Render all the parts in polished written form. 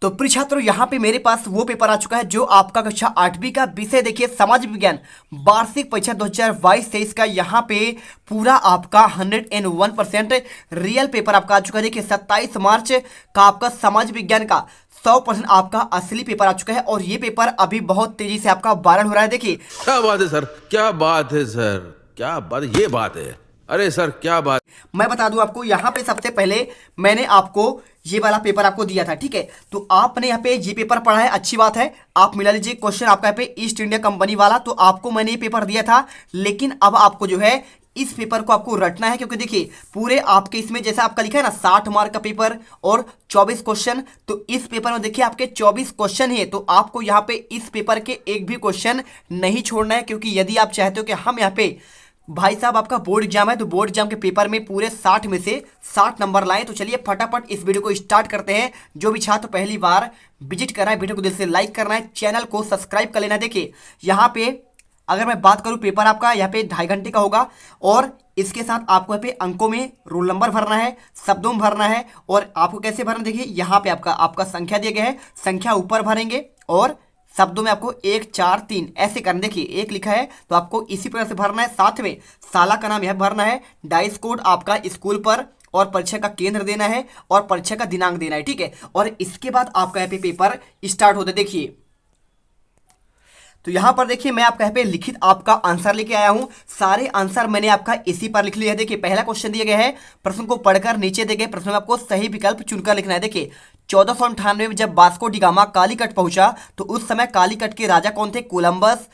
तो प्रिय छात्रों, यहाँ पे मेरे पास वो पेपर आ चुका है जो आपका कक्षा 8वीं का विषय देखिए समाज विज्ञान वार्षिक परीक्षा 2022-23 का। यहाँ पे पूरा आपका 101% रियल पेपर आपका आ चुका है। देखिए 27 मार्च का आपका समाज विज्ञान का 100% आपका असली पेपर आ चुका है और ये पेपर अभी बहुत तेजी से आपका वायरल हो रहा है। देखिए क्या बात है सर, क्या बात है सर, क्या बात, ये बात है। अरे सर क्या बात। मैं बता दूं आपको, यहाँ पे सबसे पहले मैंने आपको ये वाला पेपर आपको दिया था, ठीक है। तो आपने यहाँ पे ये पेपर पढ़ा है, अच्छी बात है। आप मिला लीजिए क्वेश्चन आपका यहाँ पे ईस्ट इंडिया कंपनी वाला, तो आपको मैंने ये पेपर दिया था। लेकिन अब आपको जो है इस पेपर को आपको रटना है, क्योंकि देखिए पूरे आपके इसमें जैसा आपका लिखा है ना 60 मार्क का पेपर और 24 क्वेश्चन, तो इस पेपर में देखिए आपके 24 क्वेश्चन है। तो आपको यहाँ पे इस पेपर के एक भी क्वेश्चन नहीं छोड़ना है, क्योंकि यदि आप चाहते हो कि हम यहाँ पे भाई साहब आपका बोर्ड एग्जाम है तो बोर्ड एग्जाम के पेपर में पूरे 60 में से 60 नंबर लाएं, तो चलिए फटाफट इस वीडियो को स्टार्ट करते हैं। जो भी छात्र पहली बार विजिट कर रहा है, वीडियो को दिल से लाइक करना है, चैनल को सब्सक्राइब कर लेना है। देखिए यहाँ पे अगर मैं बात करूं, पेपर आपका यहाँ पे 2.5 घंटे का होगा और इसके साथ आपको यहाँ पे अंकों में रोल नंबर भरना है, शब्दों में भरना है। और आपको कैसे भरना, देखिए यहाँ पे आपका संख्या दिया गया है, संख्या ऊपर भरेंगे और शब्दों में आपको 1 4 3 ऐसे करना। देखिए एक लिखा है तो आपको इसी प्रकार से भरना है। साथ में साला का नाम यह भरना है, डाइस कोड आपका स्कूल पर और परीक्षा का केंद्र देना है और परीक्षा का दिनांक देना है, ठीक है। और इसके बाद आपका यहाँ पे पेपर स्टार्ट होता है। देखिए तो यहाँ पर देखिए मैं आपका यहाँ पे लिखित आपका आंसर लेके आया हूँ। सारे आंसर मैंने आपका इसी पर लिख लिया है। देखिए पहला क्वेश्चन दिया गया है, प्रश्न को पढ़कर नीचे दिए गए प्रश्न में आपको सही विकल्प चुनकर लिखना है। देखिए 1498 में जब वास्को डिगामा कालीकट पहुंचा तो उस समय कालीकट के राजा कौन थे? Columbus,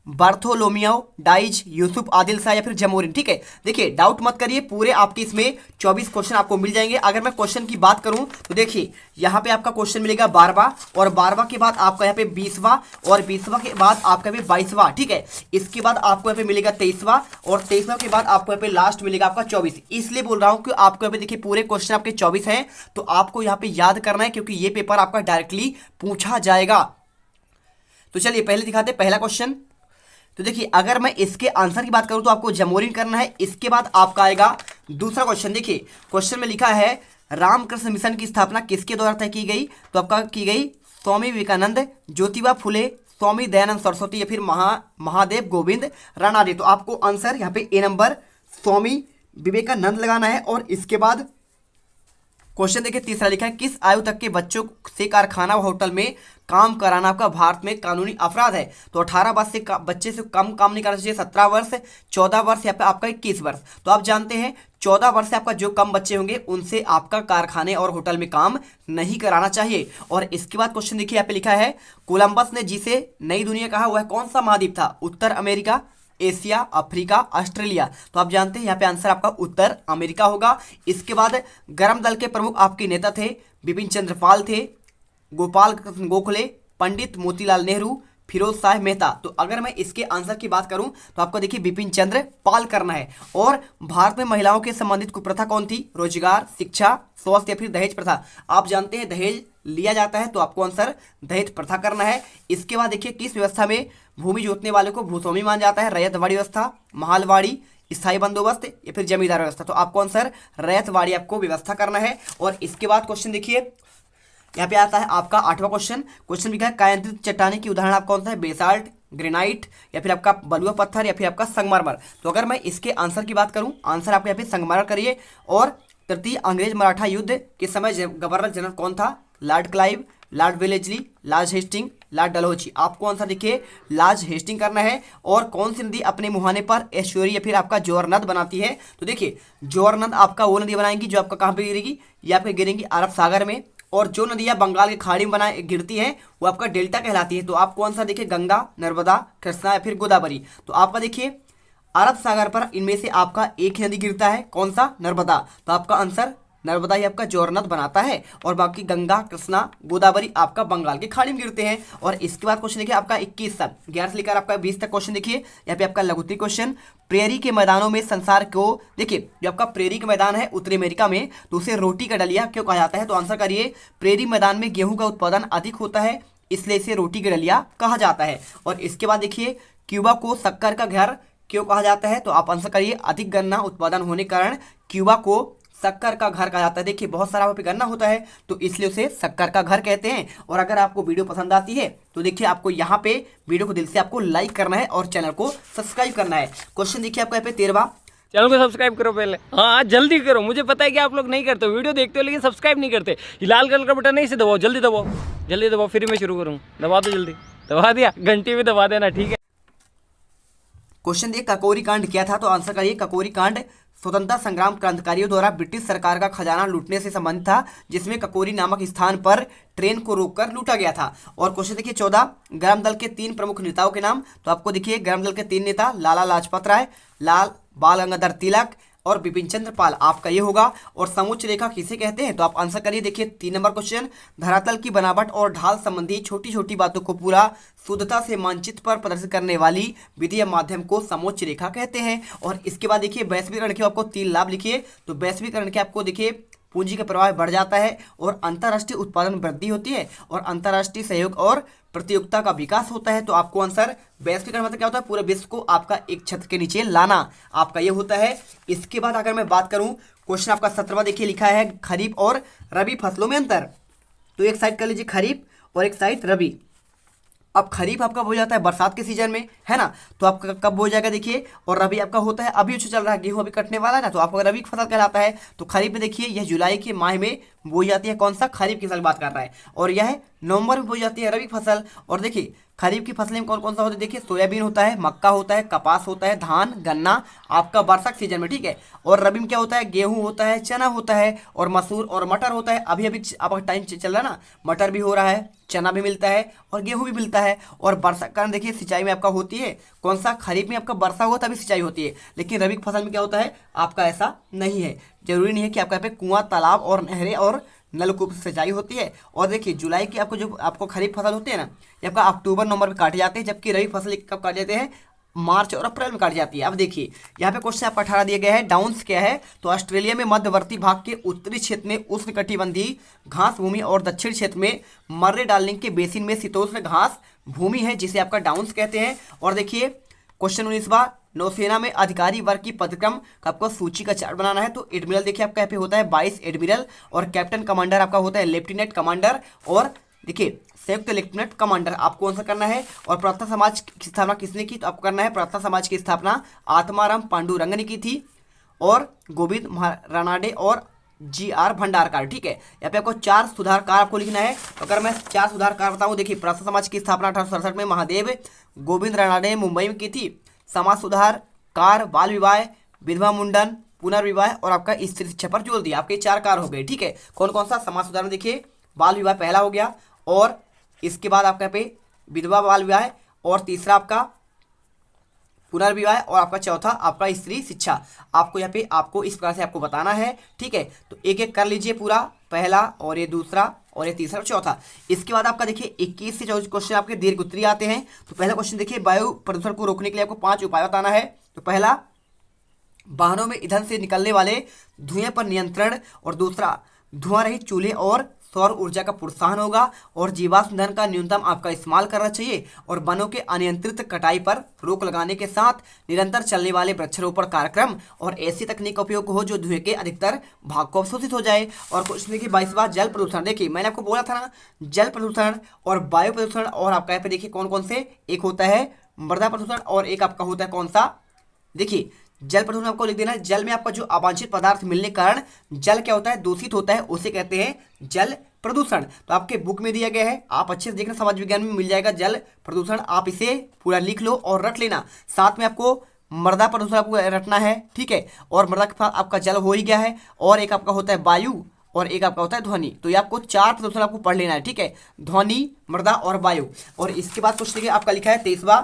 Bartholomew Dias, Yusuf Adil Shah या फिर जमोरिन, ठीक है। देखिए डाउट मत करिए, पूरे आपके इसमें 24 क्वेश्चन आपको मिल जाएंगे। अगर मैं क्वेश्चन की बात करूं तो देखिए यहाँ पे आपका क्वेश्चन मिलेगा 12वां और 12वां के बाद आपका यहाँ पे 20वां और 20वां के बाद आपका यहाँ पे 22वां, ठीक है। इसके बाद आपको यहाँ पे मिलेगा 23वां और 23वां के बाद आपको यहाँ पे लास्ट मिलेगा आपका 24। इसलिए बोल रहा हूँ कि आपको यहाँ पे देखिए पूरे क्वेश्चन आपके 24 हैं, तो आपको यहाँ पे याद करना है क्योंकि ये पेपर आपका डायरेक्टली पूछा जाएगा। तो चलिए पहले दिखाते हैं पहला क्वेश्चन। तो देखिए अगर मैं इसके आंसर की बात करूं तो आपको जमोरिन करना है। इसके बाद आपका आएगा दूसरा क्वेश्चन। देखिए क्वेश्चन में लिखा है रामकृष्ण मिशन की स्थापना किसके द्वारा तय की गई? तो आपका की गई स्वामी विवेकानंद, ज्योतिबा फुले, स्वामी दयानंद सरस्वती या फिर महादेव गोविंद रानाडे। तो आपको आंसर यहाँ पे ए नंबर स्वामी विवेकानंद लगाना है। और इसके बाद क्वेश्चन देखिए तीसरा लिखा है किस आयु तक के बच्चों से कारखाना व होटल में काम कराना आपका भारत में कानूनी अपराध है? तो 18 वर्ष से बच्चे से कम काम नहीं करना चाहिए, 17 वर्ष, 14 वर्ष या फिर आपका 21 वर्ष। तो आप जानते हैं 14 वर्ष से आपका जो कम बच्चे होंगे उनसे आपका कारखाने और होटल में काम नहीं कराना चाहिए। और इसके बाद क्वेश्चन देखिए यहाँ पे लिखा है कोलंबस ने जिसे नई दुनिया कहा वह कौन सा महाद्वीप था? उत्तर अमेरिका, एशिया, अफ्रीका, ऑस्ट्रेलिया। तो आप जानते हैं यहाँ पे आंसर आपका उत्तर अमेरिका होगा। इसके बाद गर्म दल के प्रमुख आपके नेता थे बिपिन चंद्र पाल थे, गोपाल कृष्ण गोखले, पंडित मोतीलाल नेहरू, फिरोज शाह मेहता। तो अगर मैं इसके आंसर की बात करूं तो आपको देखिए बिपिन चंद्र पाल करना है। और भारत में महिलाओं के संबंधित कुप्रथा कौन थी? रोजगार, शिक्षा, स्वास्थ्य या फिर दहेज प्रथा। आप जानते हैं दहेज लिया जाता है, तो आपको आंसर दहेज प्रथा करना है। इसके बाद देखिए किस व्यवस्था में भूमि जोतने वाले को भूस्वामी माना जाता है? रैयतवाड़ी व्यवस्था, महलवाड़ी, स्थायी बंदोबस्त या फिर जमींदार व्यवस्था। तो आपको आंसर रैयतवाड़ी आपको व्यवस्था करना है। और इसके बाद क्वेश्चन देखिए यहाँ पे आता है आपका 8वां क्वेश्चन। क्वेश्चन लिखा है कायांतरित चट्टाने की उदाहरण आपका कौन सा है? बेसाल्ट, ग्रेनाइट या फिर आपका बलुआ पत्थर या फिर आपका संगमरमर। तो अगर मैं इसके आंसर की बात करूं, आंसर आपको यहाँ पे संगमरमर करिए। और तृतीय अंग्रेज मराठा युद्ध के समय गवर्नर जनरल कौन था? Lord Clive, lord Wellesley, lord Hastings, lord Dalhousie. आपको आंसर देखिए लॉर्ड हेस्टिंग करना है। और कौन सी नदी अपने मुहाने पर एस्चुरी या फिर आपका जोर नद बनाती है? तो देखिए जोर नद आपका वो नदी बनाएंगी जो आपका कहाँ पे गिरेगी? ये आपके गिरेंगी अरब सागर में। और जो नदियां बंगाल की खाड़ी में गिरती हैं वो आपका डेल्टा कहलाती है। तो आपको आंसर देखिए गंगा, नर्मदा, कृष्णा या फिर गोदावरी। तो आपका देखिए अरब सागर पर इनमें से आपका एक ही नदी गिरता है, कौन सा? नर्मदा। तो आपका आंसर नर्मदा ही आपका जोरनद बनाता है और बाकी गंगा, कृष्णा, गोदावरी आपका बंगाल की खाड़ी में गिरते हैं। और इसके बाद क्वेश्चन देखिए आपका 21 तक 11 से लेकर आपका 20 तक क्वेश्चन देखिए यहाँ पे आपका लघुत्तरी क्वेश्चन। प्रेरी के मैदानों में संसार को देखिए जो आपका प्रेरी का मैदान है उत्तरी अमेरिका में, तो उसे रोटी का डलिया क्यों कहा जाता है? तो आंसर करिए प्रेरी मैदान में गेहूं का उत्पादन अधिक होता है इसलिए इसे रोटी का डलिया कहा जाता है। और इसके बाद देखिए क्यूबा को शक्कर का घर क्यों कहा जाता है? तो आप आंसर करिए अधिक गन्ना उत्पादन होने के कारण क्यूबा को शक्कर का घर कहा जाता है। देखिए बहुत सारा वहाँ पे गन्ना होता है तो इसलिए उसे शक्कर का घर कहते हैं। और अगर आपको वीडियो पसंद आती है तो देखिए आपको यहाँ पे वीडियो को दिल से आपको लाइक करना है और चैनल को सब्सक्राइब करना है। क्वेश्चन देखिए आपका यहाँ पे 13वां, चैनल को सब्सक्राइब करो पहले, हाँ जल्दी करो। मुझे पता है कि आप लोग नहीं करते हो, वीडियो देखते हो लेकिन सब्सक्राइब नहीं करते। ये लाल कलर का बटन नहीं से दबाओ, जल्दी दबाओ, जल्दी दबाओ, फिर मैं शुरू करूँ। दबा दो जल्दी, दबा दिया, घंटी भी दबा देना, ठीक है। क्वेश्चन देखिए ककोरी कांड क्या था, तो आंसर करिए। ककोरी कांड स्वतंत्रता संग्राम क्रांतिकारियों द्वारा ब्रिटिश सरकार का खजाना लूटने से संबंधित था, जिसमें ककोरी नामक स्थान पर ट्रेन को रोककर लूटा गया था। और क्वेश्चन देखिए 14, गर्म दल के 3 प्रमुख नेताओं के नाम, तो आपको देखिए गर्म दल के 3 नेता लाला लाजपत राय, लाल बाल गंगाधर तिलक और बिपिन चंद्र पाल, आपका ये होगा। और समोच्च रेखा किसे कहते हैं, तो आप आंसर करिए। देखिए 3 नंबर क्वेश्चन, धरातल की बनावट और ढाल संबंधी छोटी छोटी बातों को पूरा शुद्धता से मानचित्र पर प्रदर्शित करने वाली विधि या माध्यम को समोच्च रेखा कहते हैं। और इसके बाद देखिए वैश्वीकरण के आपको 3 लाभ लिखिए, तो वैश्वीकरण के आपको देखिए पूंजी का प्रवाह बढ़ जाता है और अंतर्राष्ट्रीय उत्पादन वृद्धि होती है और अंतर्राष्ट्रीय सहयोग और प्रतियोगिता का विकास होता है। तो आपको आंसर वैश्वीकरण मतलब क्या होता है, पूरे विश्व को आपका एक छत्र के नीचे लाना, आपका ये होता है। इसके बाद अगर मैं बात करूं, क्वेश्चन आपका 17वां देखिए लिखा है खरीफ और रबी फसलों में अंतर। तो एक साइड कर लीजिए खरीफ और एक साइड रबी। अब खरीफ आपका हो जाता है बरसात के सीजन में, है ना, तो आपका कब हो जाएगा देखिए। और रबी आपका होता है अभी जो चल रहा है, गेहूं अभी कटने वाला है ना, तो आपका रबी की फसल कहलाता है। तो खरीफ में देखिए यह जुलाई के माह में बोई जाती है, कौन सा, खरीफ की फसल बात कर रहा है। और यह नवंबर में बोई जाती है रबी फसल। और देखिए खरीफ की फसलें में कौन कौन सा होता है, देखिए सोयाबीन होता है, मक्का होता है, कपास होता है, धान गन्ना आपका वर्षा के सीजन में, ठीक है। और रबी में क्या होता है, गेहूं होता है, चना होता है और मसूर और मटर होता है। अभी अभी आपका टाइम चल रहा है ना, मटर भी हो रहा है, चना भी मिलता है और गेहूं भी मिलता है। और वर्षा के कारण देखिए सिंचाई में आपका होती है कौन सा, खरीफ में आपका वर्षा हुआ तभी सिंचाई होती है, लेकिन रबी की फसल में क्या होता है आपका ऐसा नहीं है। जरूरी नहीं है कि आपका यहाँ पे कुआं तालाब और नहरें और नलकूप से सिंचाई होती है। और देखिए जुलाई की आपको जो आपको खरीफ फसल होती है ना, ये आपका अक्टूबर नवंबर में काटे जाते हैं, जबकि रबी फसल कब काटे जाते हैं, मार्च और अप्रैल में काटी जाती है। अब देखिए यहाँ पे क्वेश्चन आपका 18 दिया गया है, डाउन्स क्या है, तो ऑस्ट्रेलिया में मध्यवर्ती भाग के उत्तरी क्षेत्र में उष्णकटिबंधीय घास भूमि और दक्षिण क्षेत्र में मर्रे डार्लिंग के बेसिन में शीतोष्ण घास भूमि है, जिसे आपका डाउन्स कहते हैं। और देखिए क्वेश्चन 19वां, नौसेना में अधिकारी वर्ग की पदक्रम का आपको सूची का चार्ट बनाना है। तो एडमिरल देखिए आपका यहाँ पे होता है 22 एडमिरल और कैप्टन कमांडर आपका होता है लेफ्टिनेंट कमांडर। और देखिए संयुक्त लेफ्टिनेंट कमांडर आपको आंसर करना है। और प्रार्थना समाज की स्थापना किसने की, तो आपको करना है प्रार्थना समाज की स्थापना आत्माराम पांडुरंग ने की थी और गोविंद रानाडे और GR भंडारकर, ठीक है। यहाँ पे आपको 4 सुधारकार आपको लिखना है। अगर मैं 4 सुधारकार बताऊँ, देखिए प्रार्थना समाज की स्थापना 1867 में महादेव गोविंद रानाडे मुंबई में की थी। समाज सुधार, कार, बाल विवाह, विधवा मुंडन, पुनर्विवाह और आपका स्त्री शिक्षा पर जोर दिया। आपके 4 कार हो गए, ठीक है। कौन कौन सा, समाज सुधार में देखिए बाल विवाह पहला हो गया, और इसके बाद आपका पे विधवा बाल विवाह, और तीसरा आपका पुनर्विवाह, और आपका चौथा आपका स्त्री शिक्षा। आपको यहाँ पे आपको इस प्रकार से आपको बताना है, ठीक है। तो एक एक कर लीजिए पूरा, पहला और ये दूसरा और ये तीसरा और चौथा। इसके बाद आपका देखिए 21 से 24 क्वेश्चन आपके दीर्घ उत्तरीय आते हैं। तो पहला क्वेश्चन देखिए वायु प्रदूषण को रोकने के लिए आपको 5 उपाय बताना है। तो पहला, वाहनों में ईंधन से निकलने वाले धुएं पर नियंत्रण, और दूसरा धुआं रहित चूल्हे और सौर ऊर्जा का प्रोत्साहन होगा, और जीवाश्म ईंधन का न्यूनतम आपका इस्तेमाल करना चाहिए, और वनों के अनियंत्रित कटाई पर रोक लगाने के साथ निरंतर चलने वाले वृक्षारोपण कार्यक्रम और ऐसी तकनीक का उपयोग हो जो धुएं के अधिकतर भाग को अवशोषित हो जाए। और क्वेश्चन देखिए 22वां, जल प्रदूषण। देखिए मैंने आपको बोला था ना, जल प्रदूषण और वायु प्रदूषण, और आपका यहाँ पे देखिए कौन कौन से, एक होता है मृदा प्रदूषण और एक आपका होता है कौन सा, देखिए जल प्रदूषण आपको लिख देना है। जल में आपका जो अवांछित पदार्थ मिलने के कारण जल क्या होता है, दूषित होता है, उसे कहते हैं जल प्रदूषण। तो आपके बुक में दिया गया है, आप अच्छे से देखना, समाज विज्ञान में मिल जाएगा जल प्रदूषण, आप इसे पूरा लिख लो और रट लेना। साथ में आपको मृदा प्रदूषण आपको रटना है, ठीक है। और मृदा के साथ आपका जल हो ही गया है, और एक आपका होता है वायु और एक आपका होता है ध्वनि। तो ये आपको 4 प्रदूषण आपको पढ़ लेना है, ठीक है, ध्वनि, मृदा और वायु। और इसके बाद कुछ देखिए आपका लिखा है 23वां,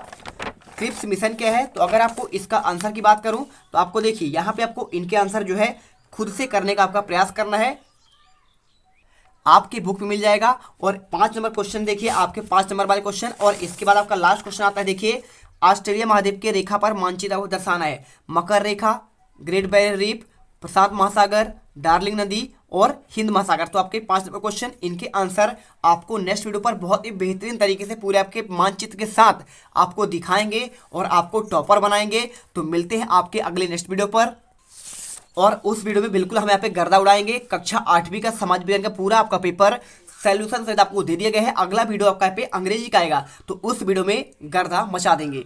क्रिप्स मिशन क्या है। तो अगर आपको इसका आंसर की बात करूं तो आपको देखिए यहाँ पे आपको इनके आंसर जो है खुद से करने का आपका प्रयास करना है, आपकी बुक में मिल जाएगा। और 5 नंबर क्वेश्चन देखिए आपके 5 नंबर वाले क्वेश्चन। और इसके बाद आपका लास्ट क्वेश्चन आता है, देखिए ऑस्ट्रेलिया महाद्वीप के रेखा पर मानचित्र को दर्शाना है। मकर रेखा, ग्रेट बैरियर रीफ, प्रशांत महासागर, डार्लिंग नदी और हिंद महासागर। तो आपके 5 नंबर क्वेश्चन, इनके आंसर आपको नेक्स्ट वीडियो पर बहुत ही बेहतरीन तरीके से पूरे आपके मानचित्र के साथ आपको दिखाएंगे और आपको टॉपर बनाएंगे। तो मिलते हैं आपके अगले नेक्स्ट वीडियो पर। और उस वीडियो में बिल्कुल हम यहाँ पे गर्दा उड़ाएंगे। कक्षा 8वीं का समाज विज्ञान का पूरा आपका पेपर सॉल्यूशन सहित आपको दे दिया गया है। अगला वीडियो आपका यहाँ पे अंग्रेजी का आएगा, तो उस वीडियो में गर्दा मचा देंगे।